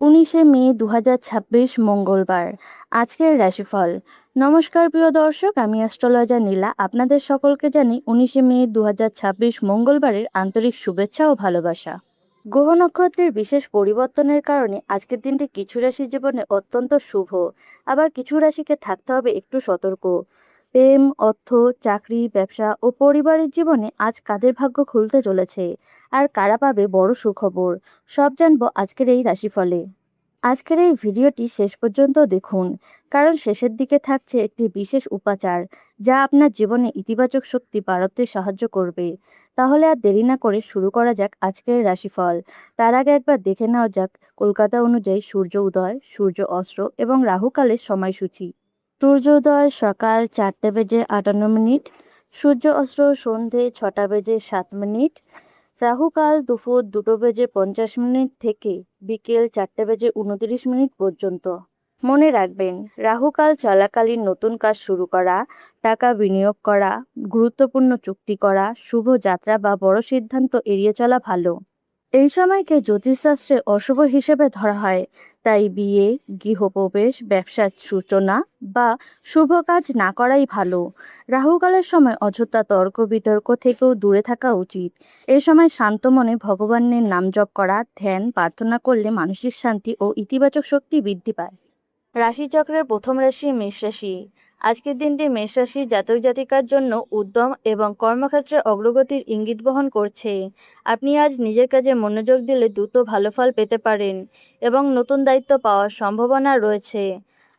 19শে মে 2026 মঙ্গলবার। আজকের রাশিফল। নমস্কার প্রিয় দর্শক, আমি অ্যাস্ট্রোলজার নীলা। আপনাদের সকলকে জানাই 19শে মে 2026 মঙ্গলবারের আন্তরিক শুভেচ্ছা ও ভালোবাসা। গ্রহ নক্ষত্রের বিশেষ পরিবর্তনের কারণে আজকের দিনটি কিছু রাশির জীবনে অত্যন্ত শুভ, আবার কিছু রাশিকে থাকতে হবে একটু সতর্ক। প্রেম, অর্থ, চাকরি, ব্যবসা ও পরিবারের জীবনে আজ কাদের ভাগ্য খুলতে চলেছে, আর কারা পাবে বড় সুখবর, সব জানবো আজকের এই রাশিফলে। আজকের এই ভিডিওটি শেষ পর্যন্ত দেখুন, কারণ শেষের দিকে থাকছে একটি বিশেষ উপাচার যা আপনার জীবনে ইতিবাচক শক্তি বাড়াতে সাহায্য করবে। তাহলে আর দেরি না করে শুরু করা যাক আজকের রাশিফল। তার আগে একবার দেখে নেওয়া যাক কলকাতা অনুযায়ী সূর্য উদয়, সূর্য অস্ত এবং রাহুকালের সময়সূচি। সূর্যোদয় সকাল 4:58, সূর্য অস্ত সন্ধে 6:07, রাহুকাল দুপুর 2:50 থেকে বিকেল 4:29 পর্যন্ত। মনে রাখবেন, রাহুকাল চলাকালীন নতুন কাজ শুরু করা, টাকা বিনিয়োগ করা, গুরুত্বপূর্ণ চুক্তি করা, শুভ যাত্রা বা বড় সিদ্ধান্ত এড়িয়ে চলা ভালো। এই সময়কে জ্যোতিষশাস্ত্রে অশুভ হিসেবে ধরা হয়, তাই বিয়ে, গৃহপ্রবেশ, ব্যবসার সূচনা বা শুভ কাজ না করাই ভালো। রাহুকালের সময় অযথা তর্ক বিতর্ক থেকেও দূরে থাকা উচিত। এই সময় শান্ত মনে ভগবানের নাম জপ করা, ধ্যান, প্রার্থনা করলে মানসিক শান্তি ও ইতিবাচক শক্তি বৃদ্ধি পায়। রাশিচক্রের প্রথম রাশি মেষ রাশি। আজকের দিনটি মেষ রাশি জাতক জাতিকার জন্য উদ্যম এবং কর্মক্ষেত্রে অগ্রগতির ইঙ্গিত বহন করছে। আপনি আজ নিজের কাজে মনোযোগ দিলে দ্রুত ভালো ফল পেতে পারেন এবং নতুন দায়িত্ব পাওয়ার সম্ভাবনা রয়েছে।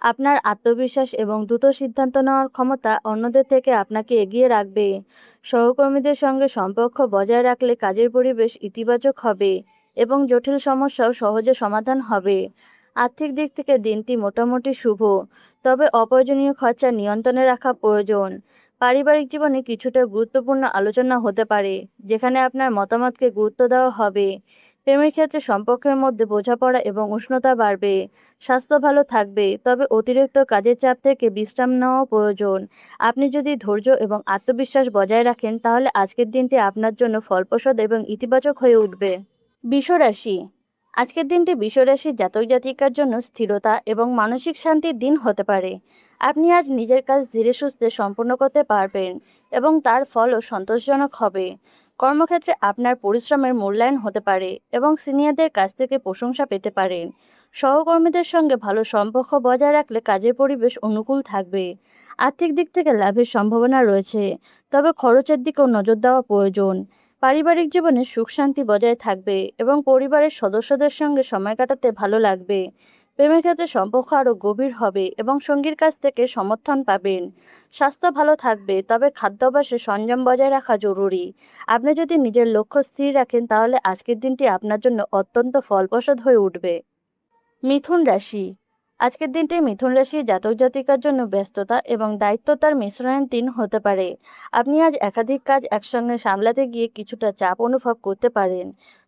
আপনার আত্মবিশ্বাস এবং দ্রুত সিদ্ধান্ত নেওয়ার ক্ষমতা অন্যদের থেকে আপনাকে এগিয়ে রাখবে। সহকর্মীদের সঙ্গে সম্পর্ক বজায় রাখলে কাজের পরিবেশ ইতিবাচক হবে এবং জটিল সমস্যাও সহজে সমাধান হবে। আর্থিক দিক থেকে দিনটি মোটামুটি শুভ, তবে অপ্রয়োজনীয় খরচা নিয়ন্ত্রণে রাখা প্রয়োজন। পারিবারিক জীবনে কিছুটা গুরুত্বপূর্ণ আলোচনা হতে পারে, যেখানে আপনার মতামতকে গুরুত্ব দেওয়া হবে। প্রেমের ক্ষেত্রে সম্পর্কের মধ্যে বোঝাপড়া এবং উষ্ণতা বাড়বে। স্বাস্থ্য ভালো থাকবে, তবে অতিরিক্ত কাজের চাপ থেকে বিশ্রাম নেওয়া প্রয়োজন। আপনি যদি ধৈর্য এবং আত্মবিশ্বাস বজায় রাখেন, তাহলে আজকের দিনটি আপনার জন্য ফলপ্রসূ এবং ইতিবাচক হয়ে উঠবে। বৃষ রাশি। আজকের দিনটি বৃষ রাশির জাতক জাতিকার জন্য স্থিরতা এবং মানসিক শান্তির দিন হতে পারে। আপনি আজ নিজের কাজ ধীরে সুস্থে সম্পূর্ণ করতে পারবেন এবং তার ফলও সন্তোষজনক হবে। কর্মক্ষেত্রে আপনার পরিশ্রমের মূল্যায়ন হতে পারে এবং সিনিয়রদের কাছ থেকে প্রশংসা পেতে পারেন। সহকর্মীদের সঙ্গে ভালো সম্পর্ক বজায় রাখলে কাজের পরিবেশ অনুকূল থাকবে। আর্থিক দিক থেকে লাভের সম্ভাবনা রয়েছে, তবে খরচের দিকেও নজর দেওয়া প্রয়োজন। পারিবারিক জীবনে সুখ শান্তি বজায় থাকবে এবং পরিবারের সদস্যদের সঙ্গে সময় কাটাতে ভালো লাগবে। প্রেমের ক্ষেত্রে সম্পর্ক আরও গভীর হবে এবং সঙ্গীর কাছ থেকে সমর্থন পাবেন। স্বাস্থ্য ভালো থাকবে, তবে খাদ্যাভ্যাসে সংযম বজায় রাখা জরুরি। আপনি যদি নিজের লক্ষ্য স্থির রাখেন, তাহলে আজকের দিনটি আপনার জন্য অত্যন্ত ফলপ্রসূ হয়ে উঠবে। মিথুন রাশি। আজকের দিনটি মিথুন রাশি জাতক জাতিকার জন্য ব্যস্ততা এবং দায়িত্বতার মিশ্রণের দিন হতে পারে। আপনি আজ একাধিক কাজ একসঙ্গে সামলাতে গিয়ে কিছুটা চাপ অনুভব করতে পারেন,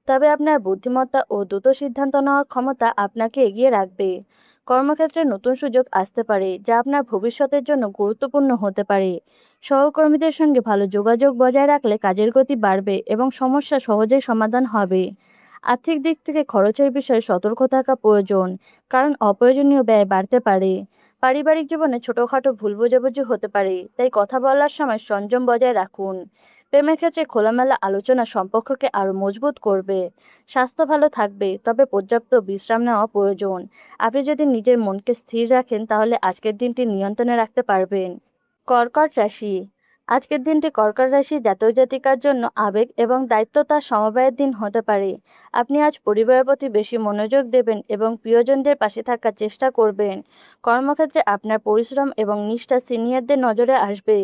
তবে আপনার বুদ্ধিমত্তা ও দ্রুত সিদ্ধান্ত নেওয়ার ক্ষমতা আপনাকে এগিয়ে রাখবে। কর্মক্ষেত্রে নতুন সুযোগ আসতে পারে, যা আপনার ভবিষ্যতের জন্য গুরুত্বপূর্ণ হতে পারে। সহকর্মীদের সঙ্গে ভালো যোগাযোগ বজায় রাখলে কাজের গতি বাড়বে এবং সমস্যা সহজেই সমাধান হবে। আর্থিক দিক থেকে খরচের বিষয়ে সতর্ক থাকা প্রয়োজন, কারণ অপ্রয়োজনীয় ব্যয় বাড়তে পারে। পারিবারিক জীবনে ছোটখাটো ভুল বোঝাবুঝি হতে পারে, তাই কথা বলার সময় সংযম বজায় রাখুন। প্রেমের ক্ষেত্রে খোলামেলা আলোচনা সম্পর্ককে আরও মজবুত করবে। স্বাস্থ্য ভালো থাকবে, তবে পর্যাপ্ত বিশ্রাম নেওয়া প্রয়োজন। আপনি যদি নিজের মনকে স্থির রাখেন, তাহলে আজকের দিনটি নিয়ন্ত্রণে রাখতে পারবেন। কর্কট রাশি। আজকের দিনটি কর্কট রাশি জাতক জাতিকার জন্য আবেগ এবং দায়িত্বতার সমবায়ের দিন হতে পারে। আপনি আজ পরিবারের প্রতি বেশি মনোযোগ দেবেন এবং প্রিয়জনদের পাশে থাকার চেষ্টা করবেন। কর্মক্ষেত্রে আপনার পরিশ্রম এবং নিষ্ঠা সিনিয়রদের নজরে আসবে,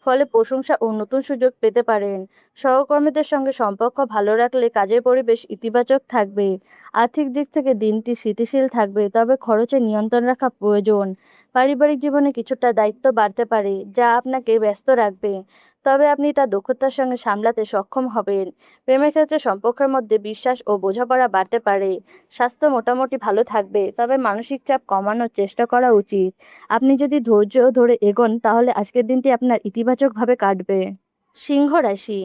ফলে প্রশংসা ও নতুন সুযোগ পেতে পারেন। সহকর্মীদের সঙ্গে সম্পর্ক ভালো রাখলে কাজের পরিবেশ ইতিবাচক থাকবে। আর্থিক দিক থেকে দিনটি স্থিতিশীল থাকবে, তবে খরচে নিয়ন্ত্রণ রাখা প্রয়োজন। পারিবারিক জীবনে কিছুটা দায়িত্ব বাড়তে পারে, যা আপনাকে ব্যস্ত রাখবে, তবে আপনি তা দক্ষতার সঙ্গে সামলাতে সক্ষম হবেন। প্রেমের ক্ষেত্রে সম্পর্কের মধ্যে বিশ্বাস ও বোঝাপড়া বাড়তে পারে। স্বাস্থ্য মোটামুটি ভালো থাকবে, তবে মানসিক চাপ কমানোর চেষ্টা করা উচিত। আপনি যদি ধৈর্য ধরে এগোন, তাহলে আজকের দিনটি আপনার ইতিবাচকভাবে কাটবে। সিংহ রাশি।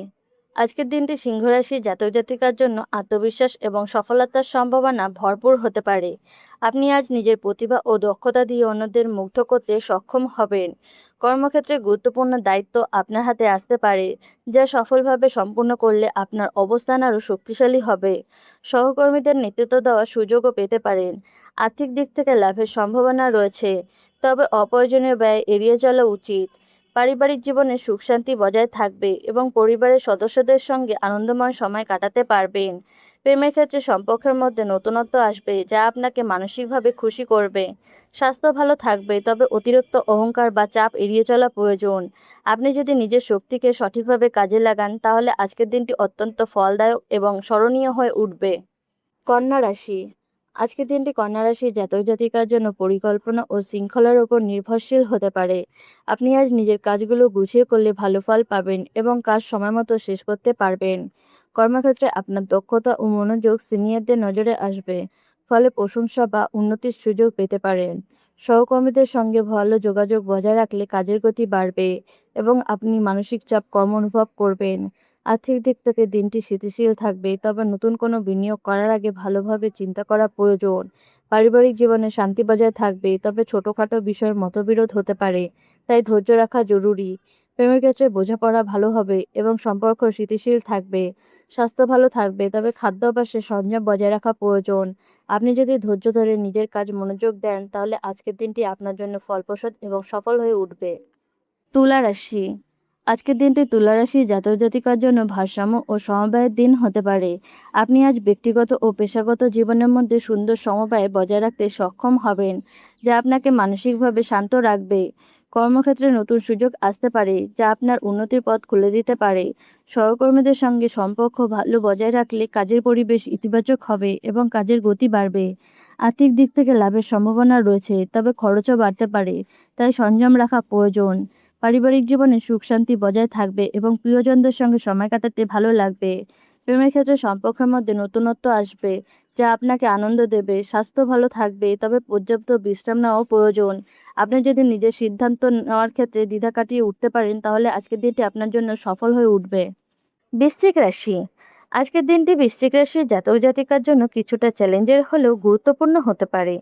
আজকের দিনটি সিংহ রাশির জাতক জাতিকার জন্য আত্মবিশ্বাস এবং সফলতার সম্ভাবনা ভরপুর হতে পারে। আপনি আজ নিজের প্রতিভা ও দক্ষতা দিয়ে অন্যদের মুগ্ধ করতে সক্ষম হবেন। কর্মক্ষেত্রে গুরুত্বপূর্ণ দায়িত্ব আপনার হাতে আসতে পারে, যা সফলভাবে সম্পূর্ণ করলে আপনার অবস্থান আরও শক্তিশালী হবে। সহকর্মীদের নেতৃত্ব দেওয়ার সুযোগও পেতে পারেন। আর্থিক দিক থেকে লাভের সম্ভাবনা রয়েছে, তবে অপ্রয়োজনীয় ব্যয় এড়িয়ে চলা উচিত। পারিবারিক জীবনে সুখ শান্তি বজায় থাকবে এবং পরিবারের সদস্যদের সঙ্গে আনন্দময় সময় কাটাতে পারবেন। প্রেমের ক্ষেত্রে সম্পর্কের মধ্যে নতুনত্ব আসবে, যা আপনাকে মানসিকভাবে খুশি করবে। স্বাস্থ্য ভালো থাকবে, তবে অতিরিক্ত অহংকার বা চাপ এড়িয়ে চলা প্রয়োজন। আপনি যদি নিজের শক্তিকে সঠিকভাবে কাজে লাগান, তাহলে আজকের দিনটি অত্যন্ত ফলদায়ক এবং স্মরণীয় হয়ে উঠবে। কন্যা রাশি। আজকের দিনটি কন্যা রাশির জাতক জাতিকার জন্য পরিকল্পনা ও শৃঙ্খলার উপর নির্ভরশীল হতে পারে। আপনি আজ নিজের কাজগুলো গুছিয়ে করলে ভালো ফল পাবেন এবং কাজ সময়মতো শেষ করতে পারবেন। কর্মক্ষেত্রে আপনার দক্ষতা ও মনোযোগ সিনিয়রদের নজরে আসবে, ফলে প্রশংসা বা উন্নতির সুযোগ পেতে পারেন। সহকর্মীদের সঙ্গে ভালো যোগাযোগ বজায় রাখলে কাজের গতি বাড়বে এবং আপনি মানসিক চাপ কম অনুভব করবেন। আর্থিক দিক থেকে দিনটি স্থিতিশীল থাকবে, তবে নতুন কোনো বিনিয়োগ করার আগে ভালোভাবে চিন্তা করা প্রয়োজন। পারিবারিক জীবনে শান্তি বজায় থাকবে, তবে ছোটখাটো বিষয়ে মতবিরোধ হতে পারে, তাই ধৈর্য রাখা জরুরি। প্রেমের ক্ষেত্রে বোঝাপড়া ভালো হবে এবং সম্পর্ক স্থিতিশীল থাকবে। স্বাস্থ্য ভালো থাকবে, তবে খাদ্যাভ্যাসে সংযম বজায় রাখা প্রয়োজন। আপনি যদি ধৈর্য ধরে নিজের কাজ মনোযোগ দেন, তাহলে আজকের দিনটি আপনার জন্য ফলপ্রসূ এবং সফল হয়ে উঠবে। তুলা রাশি। আজকের দিনটি তুলা রাশির জাতক জাতিকার জন্য ভারসাম্য ও সমবায়ের দিন হতে পারে। আপনি আজ ব্যক্তিগত ও পেশাগত জীবনের মধ্যে সুন্দর সমবায় বজায় রাখতে সক্ষম হবেন, যা আপনাকে মানসিকভাবে শান্ত রাখবে। কর্মক্ষেত্রে নতুন সুযোগ আসতে পারে, যা আপনার উন্নতির পথ খুলে দিতে পারে। সহকর্মীদের সঙ্গে সম্পর্ক ভালো বজায় রাখলে কাজের পরিবেশ ইতিবাচক হবে এবং কাজের গতি বাড়বে। আর্থিক দিক থেকে লাভের সম্ভাবনা রয়েছে, তবে খরচও বাড়তে পারে, তাই সংযম রাখা প্রয়োজন। পারিবারিক জীবনে সুখ শান্তি বজায় থাকবে এবং প্রিয়জনদের সঙ্গে সময় কাটাতে ভালো লাগবে। প্রেমের ক্ষেত্রে সম্পর্কের মধ্যে নতুনত্ব আসবে, যা আপনাকে আনন্দ দেবে। স্বাস্থ্য ভালো থাকবে, তবে পর্যাপ্ত বিশ্রাম নেওয়াও প্রয়োজন। আপনি যদি নিজের সিদ্ধান্ত নেওয়ার ক্ষেত্রে দ্বিধা কাটিয়ে উঠতে পারেন, তাহলে আজকের দিনটি আপনার জন্য সফল হয়ে উঠবে। বৃশ্চিক রাশি। আজকের দিনটি বৃশ্চিক রাশির জাতক জাতিকার জন্য কিছুটা চ্যালেঞ্জের হলেও গুরুত্বপূর্ণ হতে পারে।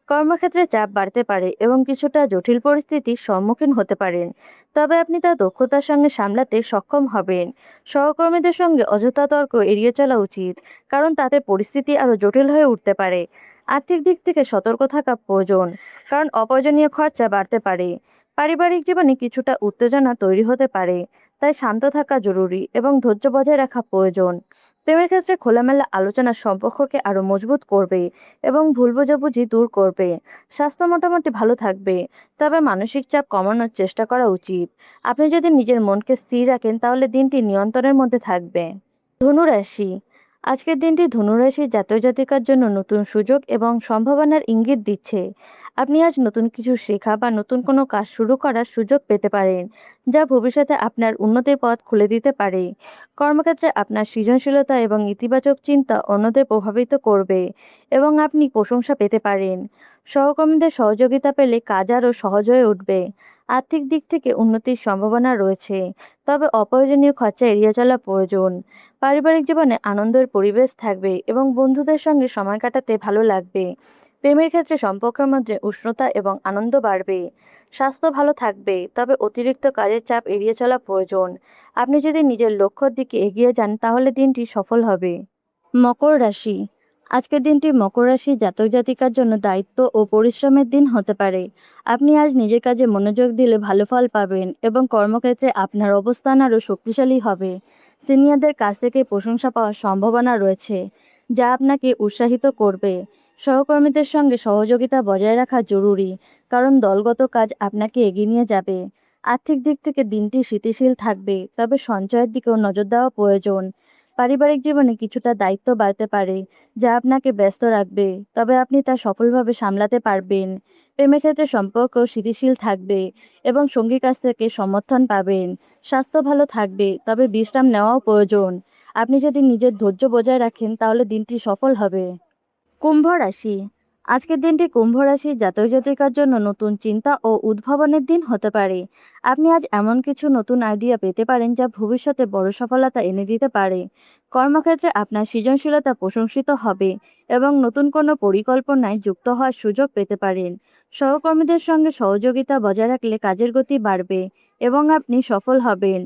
কর্মক্ষেত্রে চাপ বাড়তে পারে এবং কিছুটা জটিল পরিস্থিতির সম্মুখীন হতে পারেন, তবে আপনি তা দক্ষতার সঙ্গে সামলাতে সক্ষম হবেন। সহকর্মীদের সঙ্গে অযথা তর্ক এড়িয়ে চলা উচিত, কারণ তাতে পরিস্থিতি আরও জটিল হয়ে উঠতে পারে। আর্থিক দিক থেকে সতর্ক থাকা প্রয়োজন, কারণ অপ্রয়োজনীয় খরচা বাড়তে পারে। পারিবারিক জীবনে কিছুটা উত্তেজনা তৈরি হতে পারে, তাই শান্ত থাকা জরুরি এবং ধৈর্য বজায় রাখা প্রয়োজন। প্রেমের ক্ষেত্রে খোলামেলা আলোচনা সম্পর্ককে আরও মজবুত করবে এবং ভুল বোঝাবুঝি দূর করবে। স্বাস্থ্য মোটামুটি ভালো থাকবে, তবে মানসিক চাপ কমানোর চেষ্টা করা উচিত। আপনি যদি নিজের মনকে স্থির রাখেন, তাহলে দিনটি নিয়ন্ত্রণের মধ্যে থাকবে। ধনুরাশি। আজকের দিনটি ধনুরাশির জাতক জাতিকার জন্য নতুন সুযোগ এবং সম্ভাবনার ইঙ্গিত দিচ্ছে। আপনি আজ নতুন কিছু শেখা বা নতুন কোনো কাজ শুরু করার সুযোগ পেতে পারেন, যা ভবিষ্যতে আপনার উন্নতির পথ খুলে দিতে পারে। কর্মক্ষেত্রে আপনার সৃজনশীলতা এবং ইতিবাচক চিন্তা অন্যদের প্রভাবিত করবে এবং আপনি প্রশংসা পেতে পারেন। সহকর্মীদের সহযোগিতা পেলে কাজ আরও সহজ হয়ে উঠবে। আর্থিক দিক থেকে উন্নতির সম্ভাবনা রয়েছে, তবে অপ্রয়োজনীয় খরচা এড়িয়ে চলা প্রয়োজন। পারিবারিক জীবনে আনন্দের পরিবেশ থাকবে এবং বন্ধুদের সঙ্গে সময় কাটাতে ভালো লাগবে। প্রেমের ক্ষেত্রে সম্পর্কের মধ্যে উষ্ণতা এবং আনন্দ বাড়বে। স্বাস্থ্য ভালো থাকবে, তবে অতিরিক্ত কাজের চাপ এড়িয়ে চলা প্রয়োজন। আপনি যদি নিজের লক্ষ্যের দিকে এগিয়ে যান, তাহলে দিনটি সফল হবে। মকর রাশি। আজকের দিনটি মকর রাশির জাতক জাতিকার জন্য দায়িত্ব ও পরিশ্রমের দিন হতে পারে। আপনি আজ নিজের কাজে মনোযোগ দিলে ভালো ফল পাবেন এবং কর্মক্ষেত্রে আপনার অবস্থান আরও শক্তিশালী হবে। সিনিয়রদের কাছ থেকে প্রশংসা পাওয়ার সম্ভাবনা রয়েছে, যা আপনাকে উৎসাহিত করবে। সহকর্মীদের সঙ্গে সহযোগিতা বজায় রাখা জরুরি, কারণ দলগত কাজ আপনাকে এগিয়ে নিয়ে যাবে। আর্থিক দিক থেকে দিনটি স্থিতিশীল থাকবে, তবে সঞ্চয়ের দিকেও নজর দেওয়া প্রয়োজন। পারিবারিক জীবনে কিছুটা দায়িত্ব বাড়তে পারে, যা আপনাকে ব্যস্ত রাখবে, তবে আপনি তা সফলভাবে সামলাতে পারবেন। প্রেমের ক্ষেত্রে সম্পর্ক স্থিতিশীল থাকবে এবং সঙ্গীর কাছ থেকে সমর্থন পাবেন। স্বাস্থ্য ভালো থাকবে, তবে বিশ্রাম নেওয়াও প্রয়োজন। আপনি যদি নিজের ধৈর্য বজায় রাখেন, তাহলে দিনটি সফল হবে। কুম্ভ রাশি। আজকের দিনটি কুম্ভ রাশির জাতক জাতিকার জন্য নতুন চিন্তা ও উদ্ভাবনের দিন হতে পারে। আপনি আজ এমন কিছু নতুন আইডিয়া পেতে পারেন যা ভবিষ্যতে বড় সফলতা এনে দিতে পারে। কর্মক্ষেত্রে আপনার সৃজনশীলতা প্রশংসিত হবে এবং নতুন কোনো পরিকল্পনায় যুক্ত হওয়ার সুযোগ পেতে পারেন। সহকর্মীদের সঙ্গে সহযোগিতা বজায় রাখলে কাজের গতি বাড়বে এবং আপনি সফল হবেন।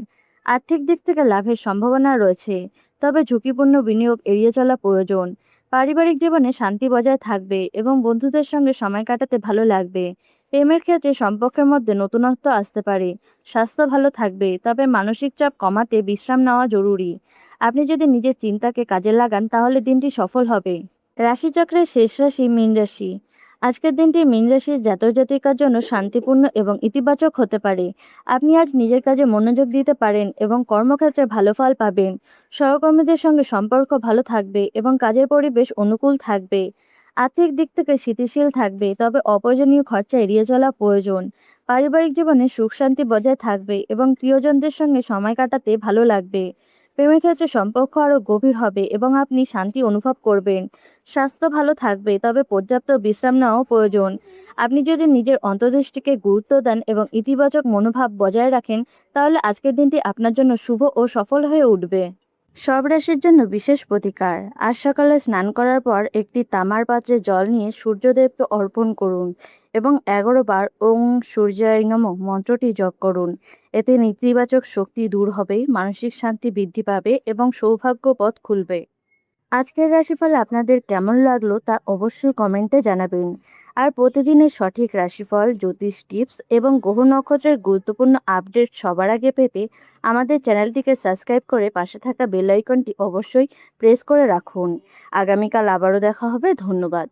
আর্থিক দিক থেকে লাভের সম্ভাবনা রয়েছে, তবে ঝুঁকিপূর্ণ বিনিয়োগ এড়িয়ে চলা প্রয়োজন। পারিবারিক জীবনে শান্তি বজায় থাকবে এবং বন্ধুদের সঙ্গে সময় কাটাতে ভালো লাগবে। প্রেমের ক্ষেত্রে সম্পর্কের মধ্যে নতুনত্ব আসতে পারে। স্বাস্থ্য ভালো থাকবে, তবে মানসিক চাপ কমাতে বিশ্রাম নেওয়া জরুরি। আপনি যদি নিজের চিন্তাকে কাজে লাগান তাহলে দিনটি সফল হবে। রাশিচক্রের শেষ রাশি মীন রাশি। আজকের দিনটি মীন রাশির জাতক জাতিকার জন্য শান্তিপূর্ণ এবং ইতিবাচক হতে পারে। আপনি আজ নিজের কাজে মনোযোগ দিতে পারেন এবং কর্মক্ষেত্রে ভালো ফল পাবেন। সহকর্মীদের সঙ্গে সম্পর্ক ভালো থাকবে এবং কাজের পরিবেশ অনুকূল থাকবে। আর্থিক দিক থেকে স্থিতিশীল থাকবে, তবে অপ্রয়োজনীয় খরচা এড়িয়ে চলা প্রয়োজন। পারিবারিক জীবনে সুখ শান্তি বজায় থাকবে এবং প্রিয়জনদের সঙ্গে সময় কাটাতে ভালো লাগবে। প্রেমের ক্ষেত্রে সম্পর্ক আরও গভীর হবে এবং আপনি শান্তি অনুভব করবেন। স্বাস্থ্য ভালো থাকবে, তবে পর্যাপ্ত বিশ্রাম নেওয়াও প্রয়োজন। আপনি যদি নিজের অন্তর্দৃষ্টিকে গুরুত্ব দেন এবং ইতিবাচক মনোভাব বজায় রাখেন তাহলে আজকের দিনটি আপনার জন্য শুভ ও সফল হয়ে উঠবে। সব রাশির জন্য বিশেষ প্রতিকার। আজ সকালে স্নান করার পর একটি তামার পাত্রে জল নিয়ে সূর্যদেবকে অর্পণ করুন এবং 11 বার ওং সূর্যায় নমঃ মন্ত্রটি জপ করুন। এতে নেতিবাচক শক্তি দূর হবে, মানসিক শান্তি বৃদ্ধি পাবে এবং সৌভাগ্য পথ খুলবে। আজকের রাশিফল আপনাদের কেমন লাগলো তা অবশ্যই কমেন্টে জানাবেন। আর প্রতিদিনের সঠিক রাশিফল, জ্যোতিষ টিপস এবং গ্রহ নক্ষত্রের গুরুত্বপূর্ণ আপডেট সবার আগে পেতে আমাদের চ্যানেলটিকে সাবস্ক্রাইব করে পাশে থাকা বেল আইকনটি অবশ্যই প্রেস করে রাখুন। আগামীকাল আবারও দেখা হবে। ধন্যবাদ।